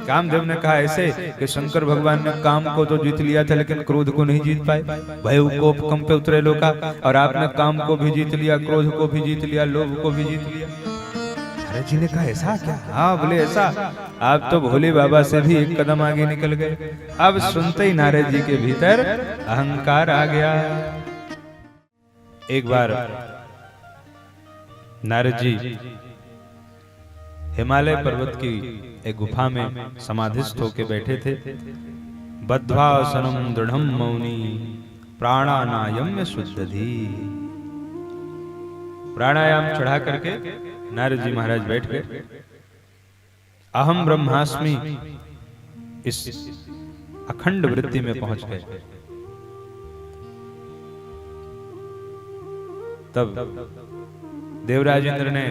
कामदेव ने कहा ऐसे कि शंकर भगवान ने काम को तो जीत लिया था लेकिन क्रोध को नहीं जीत पाए, भय कोप कंप पे उतरे लोका, और आपने काम को भी जीत लिया, क्रोध को भी जीत लिया, लोभ को भी जीत लिया। नारद जी ने कहा ऐसा क्या? हाँ बोले ऐसा, आप तो भोले बाबा से भी एक कदम आगे निकल गए। अब सुनते ही नारद जी के भीतर अहंकार आ गया। एक बार नारद जी हिमालय पर्वत की एक गुफा में समाधिस्थ होकर बैठे थे। बद्ध्वासनं दृढ़ं मौनी प्राणानायम्य शुद्धधि। प्राणायाम चढ़ा करके नारद जी महाराज बैठ गए। अहम ब्रह्मास्मि इस अखंड वृत्ति में पहुंच गए। तब देवराजेंद्र ने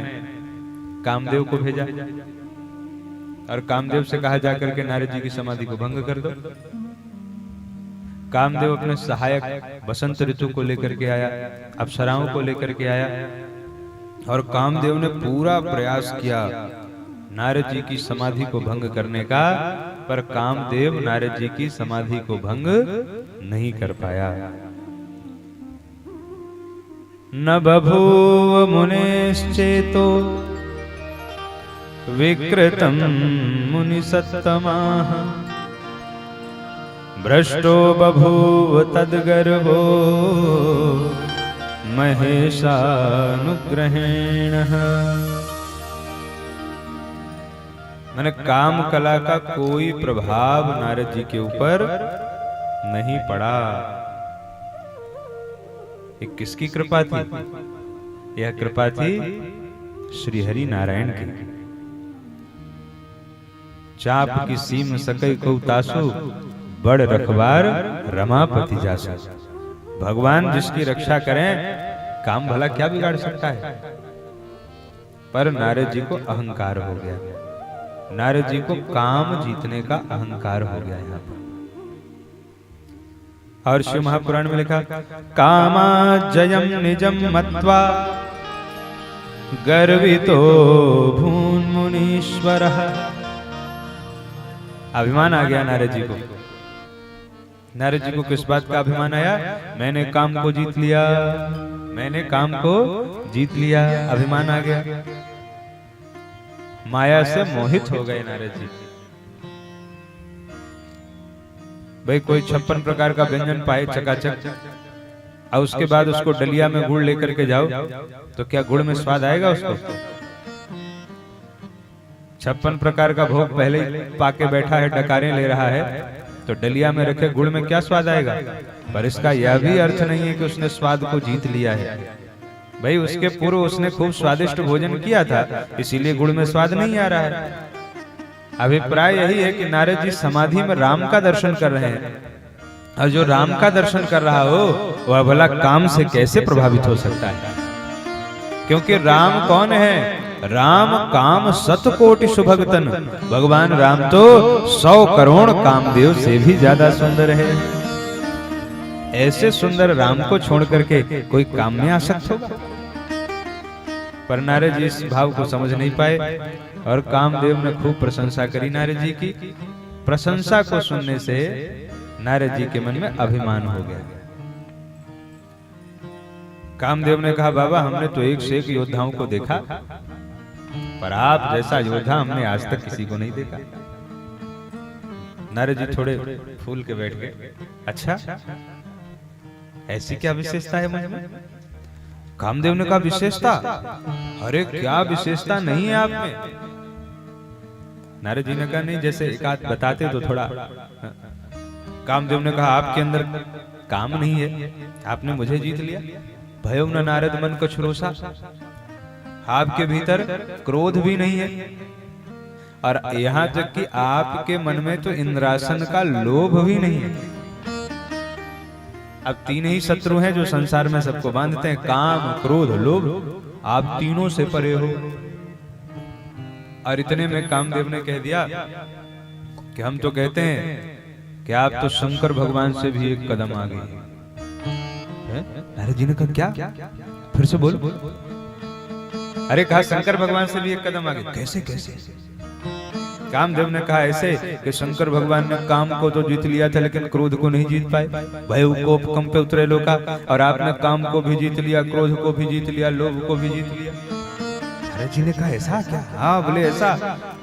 कामदेव को भेजा और कामदेव से कहा जाकर के नारद जी की समाधि को भंग कर दो। कामदेव अपने सहायक बसंत ऋतु को लेकर के आया, अप्सराओं को लेकर के आया, और कामदेव ने पूरा प्रयास किया नारद जी की समाधि को भंग करने का, पर कामदेव नारद जी की समाधि को भंग नहीं कर पाया। न बभूव मुनेश्चेतो विकृतं मुनिसत्तमाः भ्रष्टो बभूव तद्गर्भो महेशानुग्रहेण। मैंने काम कला का कोई प्रभाव नारद जी के ऊपर नहीं पड़ा। ये किसकी कृपा थी? यह कृपा थी श्री हरि नारायण की। चाप की सीम सकई को तासु बड़ रखवार रमापति जासु। भगवान जिसकी रक्षा करें, काम भला क्या बिगाड़ सकता है? पर नारद जी को अहंकार हो गया। नारद जी को काम जीतने का अहंकार हो गया यहाँ पर। और शिव महापुराण में लिखा, कामा जयम निजम मत्वा गर्वितो भून मुनीश्वरः। अभिमान आ गया नारद जी को। नारद जी को किस बात का अभिमान आया? मैंने काम को जीत लिया, मैंने काम को जीत लिया, अभिमान आ गया। माया से मोहित हो गए नारद जी। भाई कोई 56 प्रकार का व्यंजन पाए चकाचक, और उसके बाद उसको डलिया में गुड़ लेकर के जाओ, तो क्या गुड़ में स्वाद आएगा उसको? 56 प्रकार का भोग पहले ही पाके बैठा है, डकारें ले रहा है, तो डलिया में रखे गुड़ में क्या स्वाद आएगा? पर इसका यह भी अर्थ नहीं है कि उसने स्वाद को जीत लिया है। भाई उसके पूर्व उसने खूब स्वादिष्ट भोजन किया था, इसीलिए गुड़ में स्वाद नहीं आ रहा है। अभिप्राय यही है कि नारद जी समाधि में राम का दर्शन कर रहे हैं, और जो राम का दर्शन कर रहा हो वह भला काम से कैसे प्रभावित हो सकता है? क्योंकि राम कौन है? राम काम 100 कोटि सुभगतन। भगवान राम तो 100 करोड़ कामदेव से भी ज्यादा सुंदर है। ऐसे सुंदर राम को छोड़ करके कोई काम में आसक्त होगा? पर नारद जी इस भाव को समझ नहीं पाए, और कामदेव ने खूब प्रशंसा करी नारद जी की। प्रशंसा को सुनने से नारद जी के मन में अभिमान हो गया। कामदेव ने कहा, बाबा हमने तो एक से एक योद्धाओं को देखा, पर आप जैसा योद्धा हमने आज तक किसी को नहीं देखा। नारद जी थोड़े फूल के बैठ गए। अच्छा, ऐसी क्या विशेषता है मुझ में? कामदेव ने कहा, विशेषता? अरे क्या विशेषता नहीं है आप में? नारद जी ने कहा, नहीं जैसे एक आध बताते तो थोड़ा। कामदेव ने कहा, आपके अंदर काम नहीं है, आपने मुझे जीत लिया। भयउ न नारद मन कछु रोसा। आपके भीतर क्रोध भी नहीं है, और यहाँ तक कि आपके मन में तो इंद्रासन का लोभ भी नहीं है। अब 3 ही शत्रु हैं जो संसार में सबको बांधते हैं, काम क्रोध लोभ। आप तीनों से परे हो। और इतने में कामदेव ने कह दिया कि हम तो कहते हैं कि आप तो शंकर भगवान से भी एक कदम आगे हैं। नारद जी ने कहा, क्या? फिर से बोल। अरे कहा शंकर भगवान से भी एक कदम आगे। कैसे? कामदेव ने कहा ऐसे कि शंकर भगवान ने काम को तो जीत लिया था लेकिन क्रोध को नहीं जीत पाए, भय कोप कंप पे उतरे लोका, और आपने काम को भी जीत लिया, क्रोध को भी जीत लिया, लोभ को भी जीत लिया। नारद जी ने कहा ऐसा क्या? हाँ बोले ऐसा,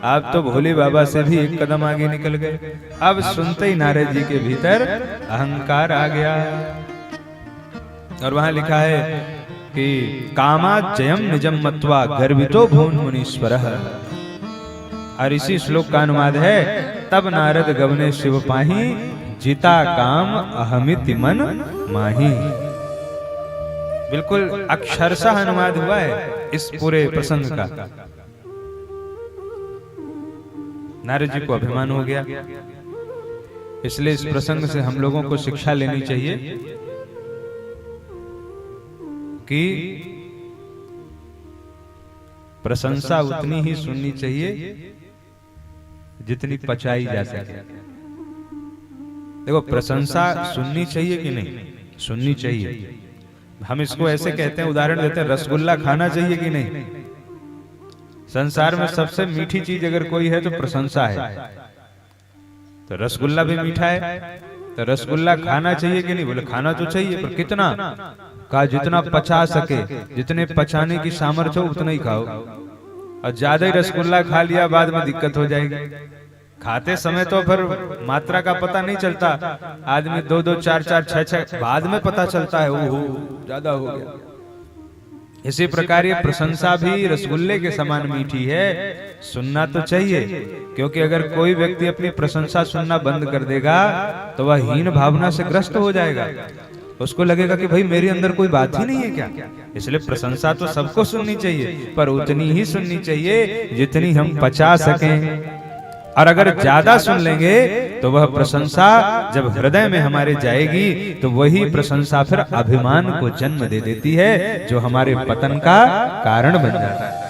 आप तो भोले बाबा से भी एक कदम आगे निकल गए। अब सुनते ही नारद जी के भीतर अहंकार आ गया। और वहां लिखा है कि कामाचयम निजम मत्वा गर्वितो भून मुनीश्वरः। और इसी श्लोक का अनुवाद है, तब नारद गवने शिव पाही, जिता काम अहमिति मन माही। बिल्कुल अक्षरशः अनुवाद हुआ है इस पूरे प्रसंग का। नारद जी को अभिमान हो गया, इसलिए इस प्रसंग से हम लोगों को शिक्षा लेनी चाहिए कि प्रशंसा उतनी ही सुननी चाहिए जितनी पचाई जा सके। देखो प्रशंसा सुननी चाहिए कि नहीं? सुननी चाहिए। हम इसको ऐसे कहते हैं, उदाहरण देते हैं, रसगुल्ला खाना चाहिए कि नहीं? संसार में सबसे मीठी चीज अगर कोई है तो प्रशंसा है। तो रसगुल्ला भी मीठा है, तो रसगुल्ला खाना चाहिए कि नहीं? बोले खाना तो चाहिए, पर कितना? कहा जितना पचा सके, जितने पचाने की सामर्थ्य हो उतना ही खाओ। और ज्यादा ही रसगुल्ला खा लिया बाद में दिक्कत हो जाएगी। खाते समय तो फिर मात्रा का पता नहीं चलता, आदमी 2-2, 4-4, 6-6 बाद में पता चलता है ओहो ज्यादा हो गया। इसी प्रकार ये प्रशंसा भी रसगुल्ले के समान मीठी है, सुनना तो चाहिए। क्योंकि अगर कोई व्यक्ति अपनी प्रशंसा सुनना बंद कर देगा तो वह हीन भावना से ग्रस्त हो जाएगा। उसको लगेगा कि भाई मेरे अंदर कोई बात ही नहीं है क्या। इसलिए प्रशंसा तो सबको सुननी चाहिए, पर उतनी ही सुननी चाहिए जितनी हम पचा सकें। और अगर ज्यादा सुन लेंगे तो वह प्रशंसा जब हृदय में हमारे जाएगी तो वही प्रशंसा फिर अभिमान को जन्म दे देती है, जो हमारे पतन का कारण बन जाता है।